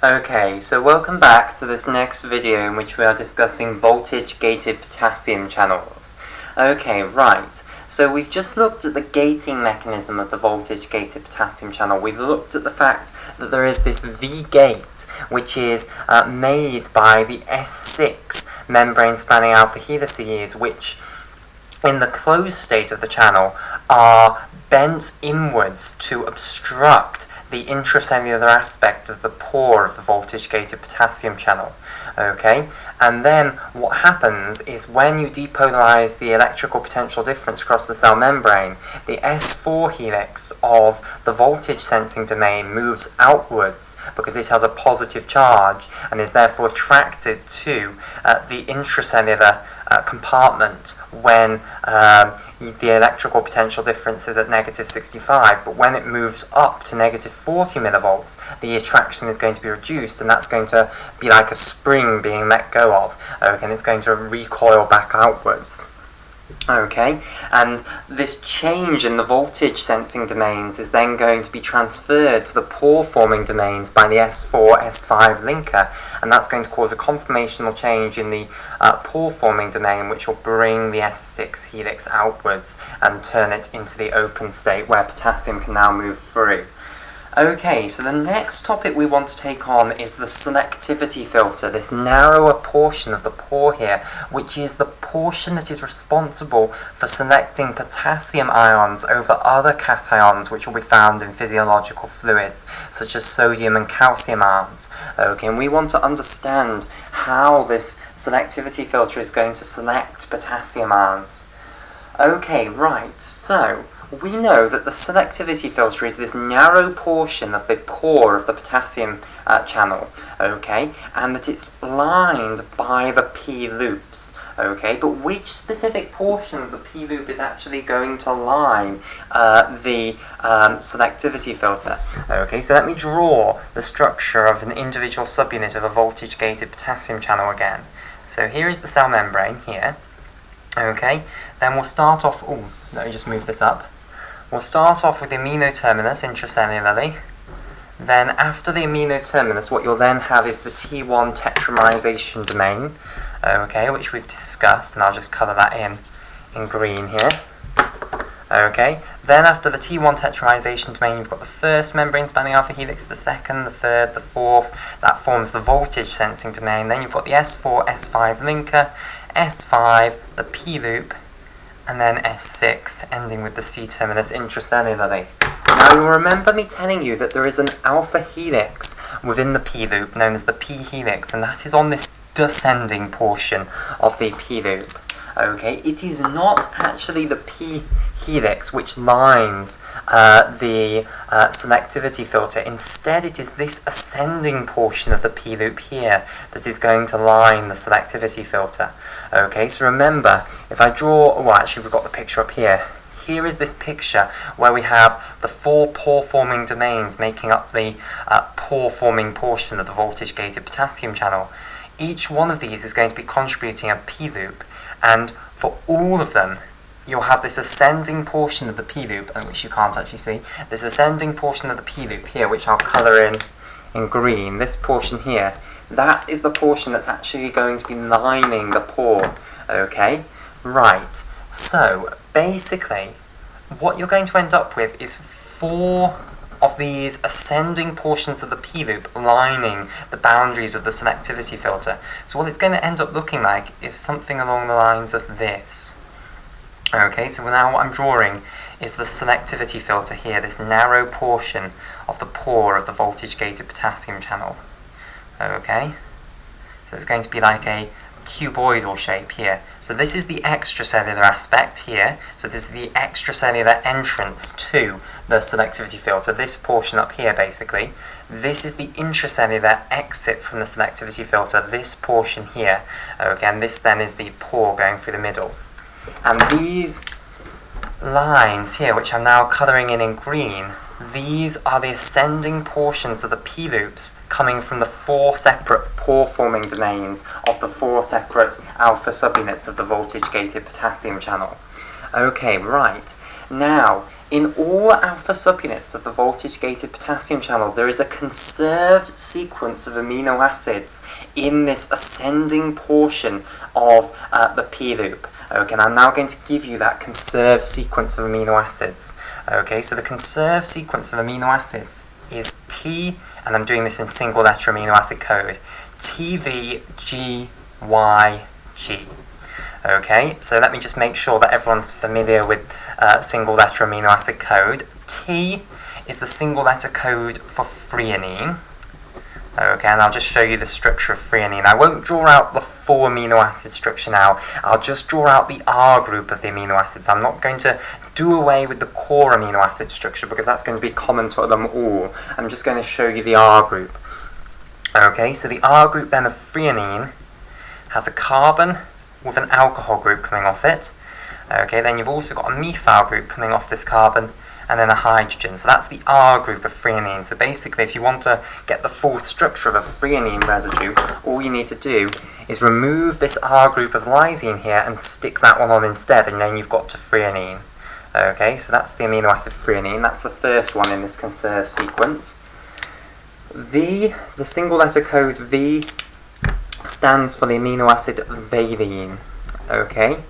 Okay, so welcome back to this next video in which we are discussing voltage-gated potassium channels. Okay, right, so we've just looked at the gating mechanism of the voltage-gated potassium channel. We've looked at the fact that there is this V-gate, which is made by the S6 membrane-spanning alpha helices, which in the closed state of the channel are bent inwards to obstruct the intracellular aspect of the pore of the voltage-gated potassium channel. Okay, and then what happens is when you depolarize the electrical potential difference across the cell membrane, the S4 helix of the voltage sensing domain moves outwards because it has a positive charge and is therefore attracted to the intracellular compartment when the electrical potential difference is at negative 65, but when it moves up to negative 40 millivolts, the attraction is going to be reduced, and that's going to be like a spring being let go of, and it's going to recoil back outwards. Okay, and this change in the voltage sensing domains is then going to be transferred to the pore forming domains by the S4, S5 linker, and that's going to cause a conformational change in the pore forming domain, which will bring the S6 helix outwards and turn it into the open state where potassium can now move through. Okay, so the next topic we want to take on is the selectivity filter, this narrower portion of the pore here, which is the portion that is responsible for selecting potassium ions over other cations which will be found in physiological fluids, such as sodium and calcium ions. Okay, and we want to understand how this selectivity filter is going to select potassium ions. Okay, right, so we know that the selectivity filter is this narrow portion of the pore of the potassium channel, okay, and that it's lined by the P-loops, okay, but which specific portion of the P-loop is actually going to line the selectivity filter? Okay, so let me draw the structure of an individual subunit of a voltage-gated potassium channel again. So here is the cell membrane here, okay, then we'll start off, let me just move this up. We'll start off with the amino terminus intracellularly. Then after the amino terminus, what you'll then have is the T1 tetramerization domain, okay, which we've discussed, and I'll just colour that in green here. Okay, then after the T1 tetramerization domain, you've got the first membrane spanning alpha helix, the second, the third, the fourth. That forms the voltage sensing domain. Then you've got the S4, S5 linker, S5, the P-loop, and then S6, ending with the C-terminus intracellularly. Now you'll remember me telling you that there is an alpha helix within the P-loop, known as the P-helix, and that is on this descending portion of the P-loop. Okay, it is not actually the P-helix which lines the selectivity filter. Instead, it is this ascending portion of the P-loop here that is going to line the selectivity filter. Okay, so remember, if I draw, well actually we've got the picture up here. Here is this picture where we have the four pore-forming domains making up the pore-forming portion of the voltage-gated potassium channel. Each one of these is going to be contributing a P-loop, and for all of them, you'll have this ascending portion of the P-loop, which you can't actually see, this ascending portion of the P-loop here, which I'll colour in green, this portion here, that is the portion that's actually going to be lining the pore, okay? Right, so basically, what you're going to end up with is four of these ascending portions of the P-loop lining the boundaries of the selectivity filter. So what it's going to end up looking like is something along the lines of this. Okay, so now what I'm drawing is the selectivity filter here, this narrow portion of the pore of the voltage-gated potassium channel. Okay, so it's going to be like a cuboidal shape here. So this is the extracellular aspect here. So this is the extracellular entrance to the selectivity filter, this portion up here basically. This is the intracellular exit from the selectivity filter, this portion here. Okay, and this then is the pore going through the middle. And these lines here, which I'm now colouring in green, these are the ascending portions of the P-loops coming from the four separate pore-forming domains of the four separate alpha subunits of the voltage-gated potassium channel. Okay, right. Now, in all alpha subunits of the voltage-gated potassium channel, there is a conserved sequence of amino acids in this ascending portion of the P-loop. Okay, and I'm now going to give you that conserved sequence of amino acids. Okay, so the conserved sequence of amino acids is T, and I'm doing this in single letter amino acid code, TVGYG. Okay, so let me just make sure that everyone's familiar with single letter amino acid code. T is the single letter code for threonine. Okay, and I'll just show you the structure of threonine. I won't draw out the full amino acid structure now. I'll just draw out the R group of the amino acids. I'm not going to do away with the core amino acid structure because that's going to be common to them all. I'm just going to show you the R group. Okay, so the R group then of threonine has a carbon with an alcohol group coming off it. Okay, then you've also got a methyl group coming off this carbon, and then a hydrogen. So that's the R group of threonine. So basically, if you want to get the full structure of a threonine residue, all you need to do is remove this R group of lysine here and stick that one on instead, and then you've got to threonine. Okay, so that's the amino acid threonine. That's the first one in this conserved sequence. V, the single letter code V, stands for the amino acid valine. Okay,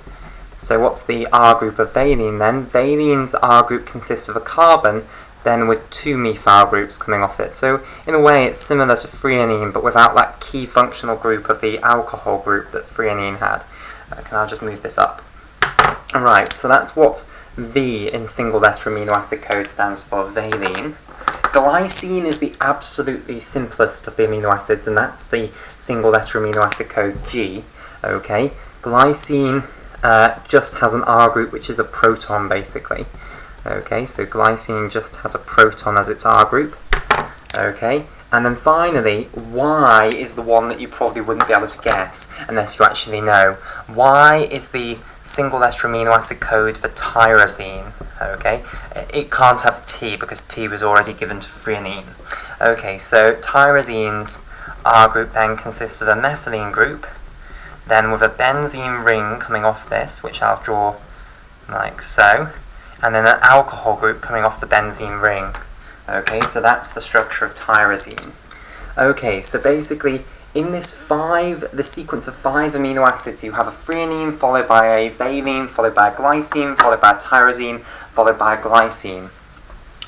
so what's the R group of valine then? Valine's R group consists of a carbon, then with two methyl groups coming off it. So in a way it's similar to threonine, but without that key functional group of the alcohol group that threonine had. Okay, I'll just move this up. Alright, so that's what V in single letter amino acid code stands for, valine. Glycine is the absolutely simplest of the amino acids, and that's the single letter amino acid code G. Okay, glycine just has an R group, which is a proton, basically. Okay, so glycine just has a proton as its R group. Okay, and then finally, Y is the one that you probably wouldn't be able to guess unless you actually know. Y is the single letter amino acid code for tyrosine. Okay, it can't have T because T was already given to threonine. Okay, so tyrosine's R group then consists of a methylene group, then with a benzene ring coming off this, which I'll draw like so, and then an alcohol group coming off the benzene ring. Okay, so that's the structure of tyrosine. Okay, so basically in this sequence of 5 amino acids, you have a threonine followed by a valine, followed by a glycine, followed by a tyrosine, followed by a glycine.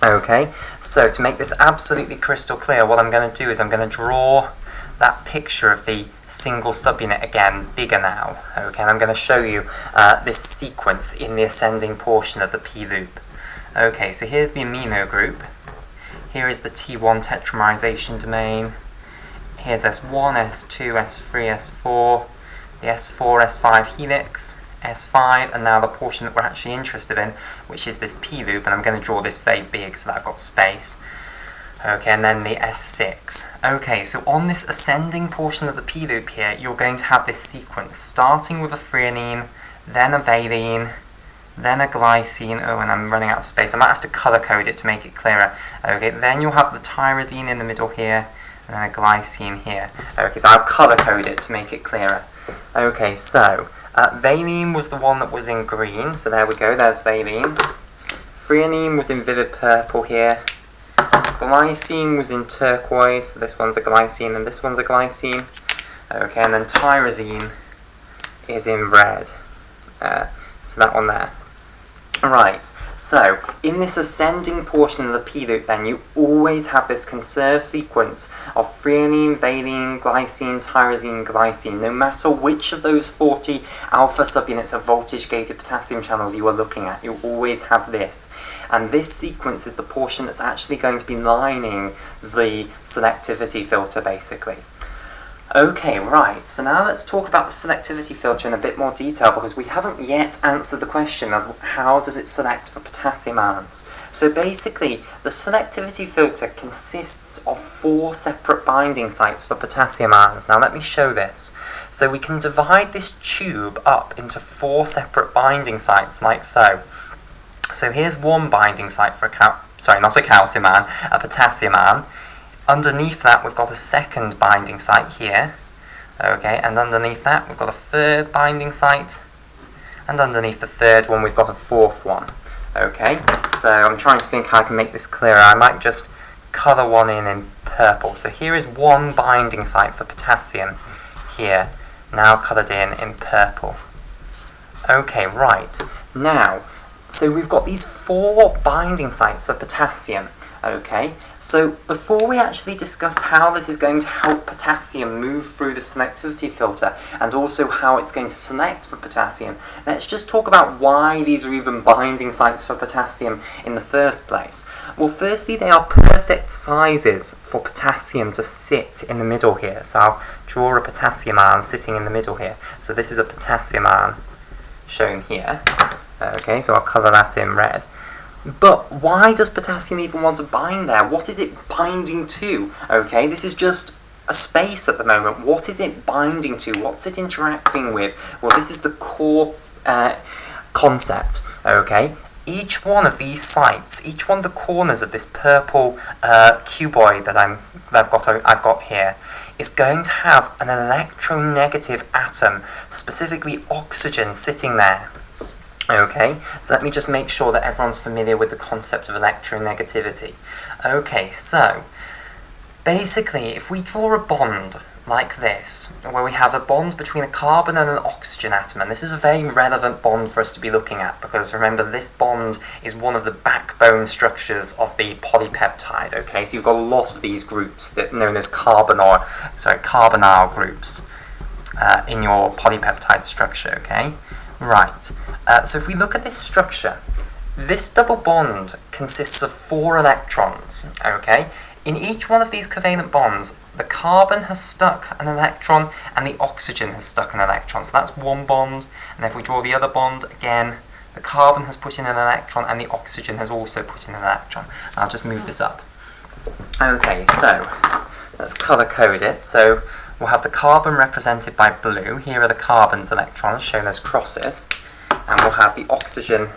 Okay, so to make this absolutely crystal clear, what I'm going to do is I'm going to draw that picture of the single subunit again, bigger now. Okay, and I'm going to show you this sequence in the ascending portion of the P-loop. Okay, so here's the amino group. Here is the T1 tetramerization domain. Here's S1, S2, S3, S4, the S4, S5 helix, S5, and now the portion that we're actually interested in, which is this P-loop, and I'm going to draw this very big so that I've got space. Okay, and then the S6. Okay, so on this ascending portion of the P-loop here, you're going to have this sequence, starting with a threonine, then a valine, then a glycine. Oh, and I'm running out of space. I might have to color code it to make it clearer. Okay, then you'll have the tyrosine in the middle here, and then a glycine here. Okay, so I'll color code it to make it clearer. Okay, so valine was the one that was in green, so there we go, there's valine. Threonine was in vivid purple here. Glycine was in turquoise, so this one's a glycine and this one's a glycine. Okay, and then tyrosine is in red. So that one there. Right, so in this ascending portion of the P-loop then, you always have this conserved sequence of threonine, valine, glycine, tyrosine, glycine. No matter which of those 40 alpha subunits of voltage-gated potassium channels you are looking at, you always have this. And this sequence is the portion that's actually going to be lining the selectivity filter, basically. Okay, right, so now let's talk about the selectivity filter in a bit more detail, because we haven't yet answered the question of how does it select for potassium ions. So basically, the selectivity filter consists of 4 separate binding sites for potassium ions. Now let me show this. So we can divide this tube up into 4 separate binding sites, like so. So here's one binding site for a potassium ion. Underneath that we've got a second binding site here, okay, and underneath that we've got a third binding site, and underneath the third one we've got a fourth one. Okay, so I'm trying to think how I can make this clearer. I might just colour one in purple. So here is one binding site for potassium here, now coloured in purple. Okay, right. Now, so we've got these 4 binding sites for potassium. Okay, so before we actually discuss how this is going to help potassium move through the selectivity filter and also how it's going to select for potassium, let's just talk about why these are even binding sites for potassium in the first place. Well, firstly, they are perfect sizes for potassium to sit in the middle here. So I'll draw a potassium ion sitting in the middle here. So this is a potassium ion shown here. Okay, so I'll colour that in red. But why does potassium even want to bind there? What is it binding to? Okay, this is just a space at the moment. What is it binding to? What's it interacting with? Well, this is the core concept. Okay, each one of these sites, each one of the corners of this purple cuboid that I've got here, is going to have an electronegative atom, specifically oxygen, sitting there. Okay, so let me just make sure that everyone's familiar with the concept of electronegativity. Okay, so basically, if we draw a bond like this, where we have a bond between a carbon and an oxygen atom, and this is a very relevant bond for us to be looking at, because remember, this bond is one of the backbone structures of the polypeptide. Okay, so you've got a lot of these groups that known as carbonyl groups in your polypeptide structure. Okay, right. So if we look at this structure, this double bond consists of 4 electrons. Okay, in each one of these covalent bonds, the carbon has stuck an electron and the oxygen has stuck an electron. So that's one bond. And if we draw the other bond, again, the carbon has put in an electron and the oxygen has also put in an electron. I'll just move this up. Okay, so let's colour code it. So we'll have the carbon represented by blue. Here are the carbon's electrons shown as crosses. And we'll have the oxygen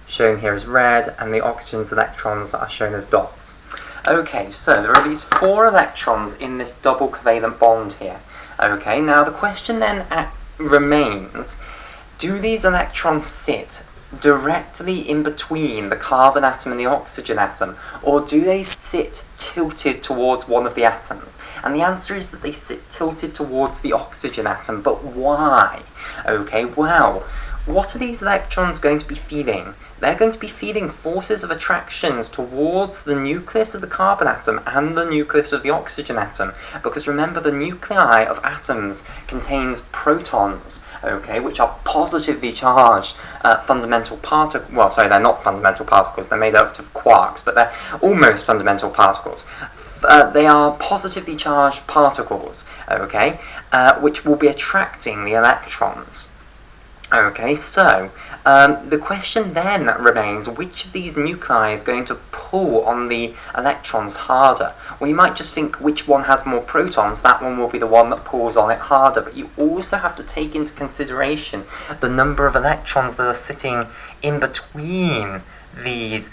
shown here as red, and the oxygen's electrons are shown as dots. Okay, so there are these 4 electrons in this double covalent bond here. Okay, now the question then remains, do these electrons sit directly in between the carbon atom and the oxygen atom, or do they sit tilted towards one of the atoms? And the answer is that they sit tilted towards the oxygen atom, but why? Okay, well, what are these electrons going to be feeling? They're going to be feeling forces of attractions towards the nucleus of the carbon atom and the nucleus of the oxygen atom. Because remember, the nuclei of atoms contains protons, okay, which are positively charged fundamental particles. Well, sorry, they're not fundamental particles. They're made out of quarks, but they're almost fundamental particles. They are positively charged particles, okay, which will be attracting the electrons. Okay, so the question then remains, which of these nuclei is going to pull on the electrons harder? Well, you might just think which one has more protons, that one will be the one that pulls on it harder, but you also have to take into consideration the number of electrons that are sitting in between these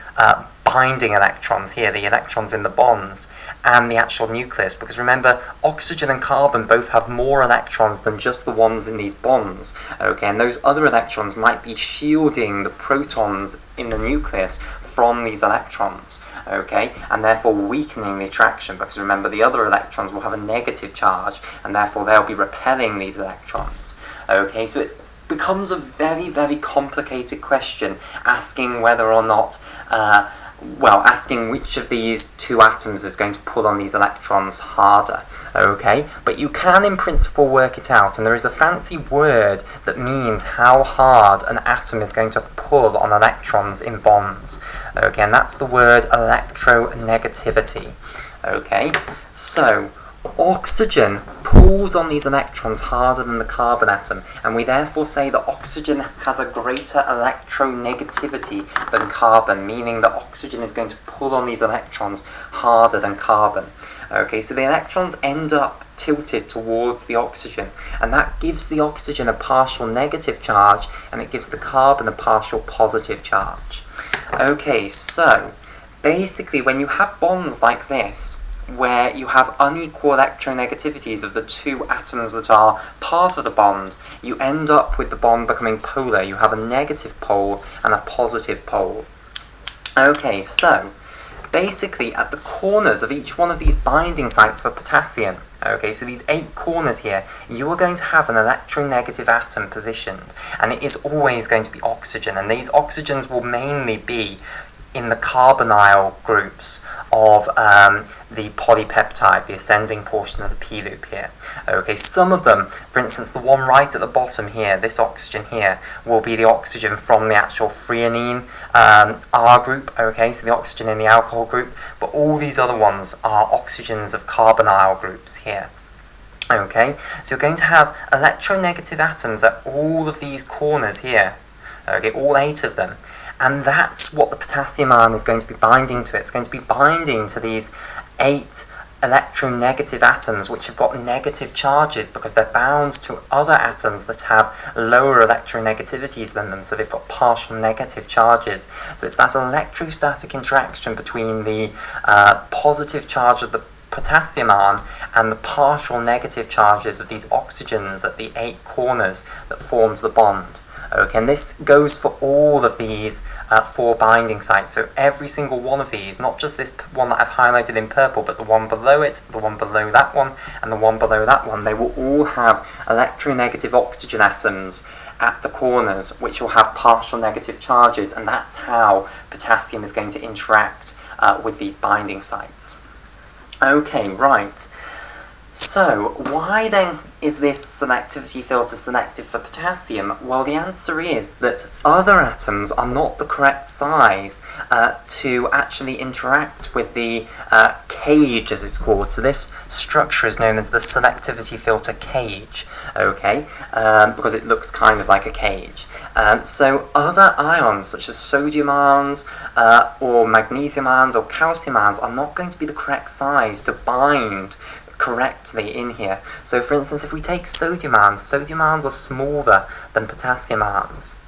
binding electrons here, the electrons in the bonds, and the actual nucleus, because remember, oxygen and carbon both have more electrons than just the ones in these bonds, okay, and those other electrons might be shielding the protons in the nucleus from these electrons, okay, and therefore weakening the attraction, because remember, the other electrons will have a negative charge, and therefore they'll be repelling these electrons, okay, so it becomes a very, very complicated question, asking whether or not asking which of these 2 atoms is going to pull on these electrons harder, okay? But you can, in principle, work it out, and there is a fancy word that means how hard an atom is going to pull on electrons in bonds, okay? And that's the word electronegativity, okay? So, oxygen pulls on these electrons harder than the carbon atom, and we therefore say that oxygen has a greater electronegativity than carbon, meaning that oxygen is going to pull on these electrons harder than carbon. Okay, so the electrons end up tilted towards the oxygen, and that gives the oxygen a partial negative charge, and it gives the carbon a partial positive charge. Okay, so basically when you have bonds like this, where you have unequal electronegativities of the two atoms that are part of the bond, you end up with the bond becoming polar. You have a negative pole and a positive pole. Okay, so basically at the corners of each one of these binding sites for potassium, okay, so these 8 corners here, you are going to have an electronegative atom positioned, and it is always going to be oxygen, and these oxygens will mainly be in the carbonyl groups of the polypeptide, the ascending portion of the P-loop here. Okay, some of them, for instance, the one right at the bottom here, this oxygen here, will be the oxygen from the actual threonine R group, okay, so the oxygen in the alcohol group, but all these other ones are oxygens of carbonyl groups here. Okay, so you're going to have electronegative atoms at all of these corners here, okay, all 8 of them. And that's what the potassium ion is going to be binding to. It's going to be binding to these 8 electronegative atoms which have got negative charges because they're bound to other atoms that have lower electronegativities than them, so they've got partial negative charges. So it's that electrostatic interaction between the positive charge of the potassium ion and the partial negative charges of these oxygens at the 8 corners that forms the bond. Okay, and this goes for all of these 4 binding sites, so every single one of these, not just this one that I've highlighted in purple, but the one below it, the one below that one, and the one below that one, they will all have electronegative oxygen atoms at the corners, which will have partial negative charges, and that's how potassium is going to interact with these binding sites. Okay, right. So, why then is this selectivity filter selective for potassium? Well, the answer is that other atoms are not the correct size to actually interact with the cage, as it's called. So this structure is known as the selectivity filter cage, okay, because it looks kind of like a cage. So other ions, such as sodium ions, or magnesium ions, or calcium ions, are not going to be the correct size to bind correctly in here. So for instance, if we take sodium ions are smaller than potassium ions.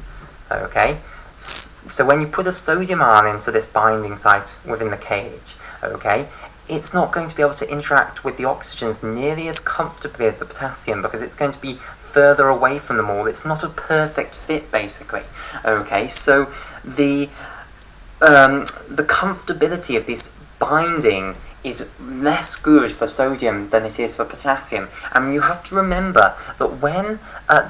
Okay, so when you put a sodium ion into this binding site within the cage, okay, it's not going to be able to interact with the oxygens nearly as comfortably as the potassium because it's going to be further away from them all. It's not a perfect fit, basically. Okay, so the comfortability of this binding is less good for sodium than it is for potassium. And you have to remember that when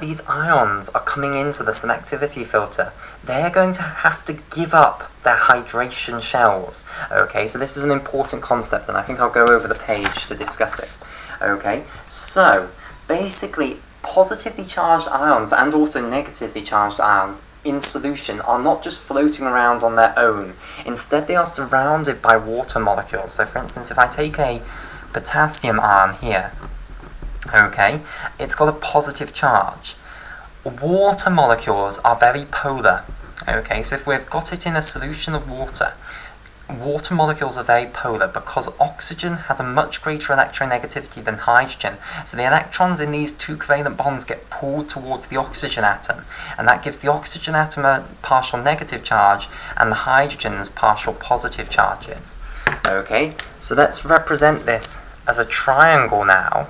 these ions are coming into the selectivity filter, they're going to have to give up their hydration shells. Okay, so this is an important concept, and I think I'll go over the page to discuss it. Okay, so basically positively charged ions and also negatively charged ions in solution are not just floating around on their own. Instead, they are surrounded by water molecules. So for instance, if I take a potassium ion here, okay, it's got a positive charge. Water molecules are very polar. Okay, so if we've got it in a solution of water, water molecules are very polar because oxygen has a much greater electronegativity than hydrogen. So the electrons in these 2 covalent bonds get pulled towards the oxygen atom, and that gives the oxygen atom a partial negative charge and the hydrogens partial positive charges. Okay, so let's represent this as a triangle now.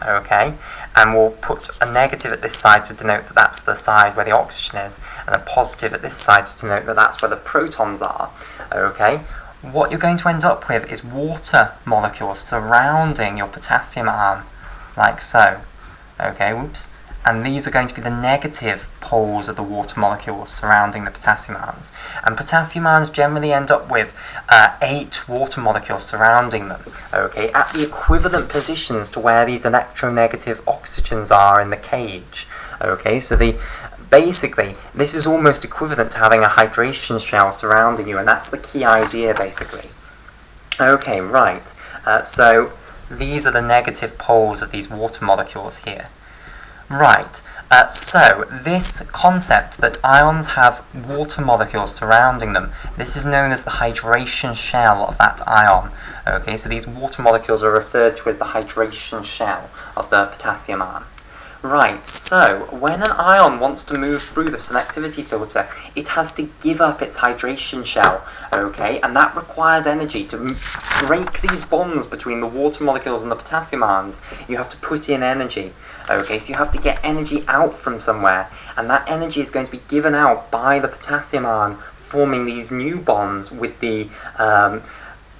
Okay, and we'll put a negative at this side to denote that that's the side where the oxygen is, and a positive at this side to denote that that's where the protons are. Okay, what you're going to end up with is water molecules surrounding your potassium ion, like so. Okay, whoops. And these are going to be the negative poles of the water molecules surrounding the potassium ions. And potassium ions generally end up with 8 water molecules surrounding them, okay, at the equivalent positions to where these electronegative oxygens are in the cage. Okay, so basically, this is almost equivalent to having a hydration shell surrounding you, and that's the key idea, basically. Okay, right. So these are the negative poles of these water molecules here. Right, so this concept that ions have water molecules surrounding them, this is known as the hydration shell of that ion. Okay, so these water molecules are referred to as the hydration shell of the potassium ion. Right, so when an ion wants to move through the selectivity filter, it has to give up its hydration shell, okay, and that requires energy to break these bonds between the water molecules and the potassium ions. You have to put in energy, okay, so you have to get energy out from somewhere, and that energy is going to be given out by the potassium ion forming these new bonds with the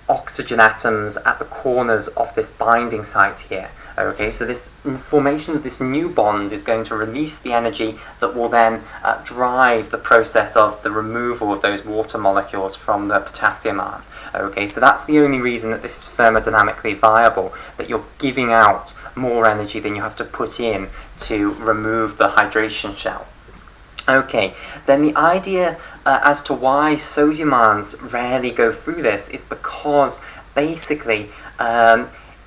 oxygen atoms at the corners of this binding site here. Okay, so this formation of this new bond is going to release the energy that will then drive the process of the removal of those water molecules from the potassium ion. Okay, so that's the only reason that this is thermodynamically viable, that you're giving out more energy than you have to put in to remove the hydration shell. Okay, then the idea as to why sodium ions rarely go through this is because basically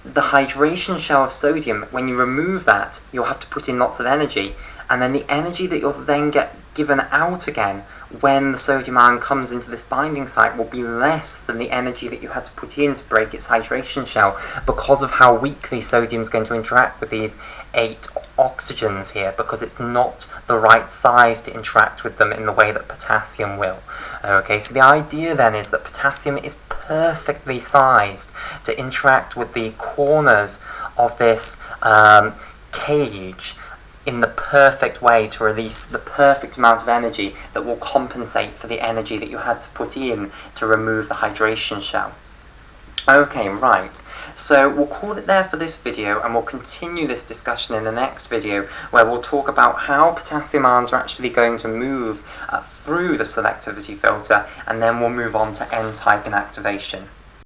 the hydration shell of sodium, when you remove that, you'll have to put in lots of energy, and then the energy that you'll then get given out again when the sodium ion comes into this binding site will be less than the energy that you had to put in to break its hydration shell, because of how weakly sodium is going to interact with these 8 oxygens here, because it's not the right size to interact with them in the way that potassium will. Okay, so the idea then is that potassium is perfectly sized to interact with the corners of this cage in the perfect way to release the perfect amount of energy that will compensate for the energy that you had to put in to remove the hydration shell. Okay, right, so we'll call it there for this video, and we'll continue this discussion in the next video, where we'll talk about how potassium ions are actually going to move through the selectivity filter, and then we'll move on to N-type inactivation.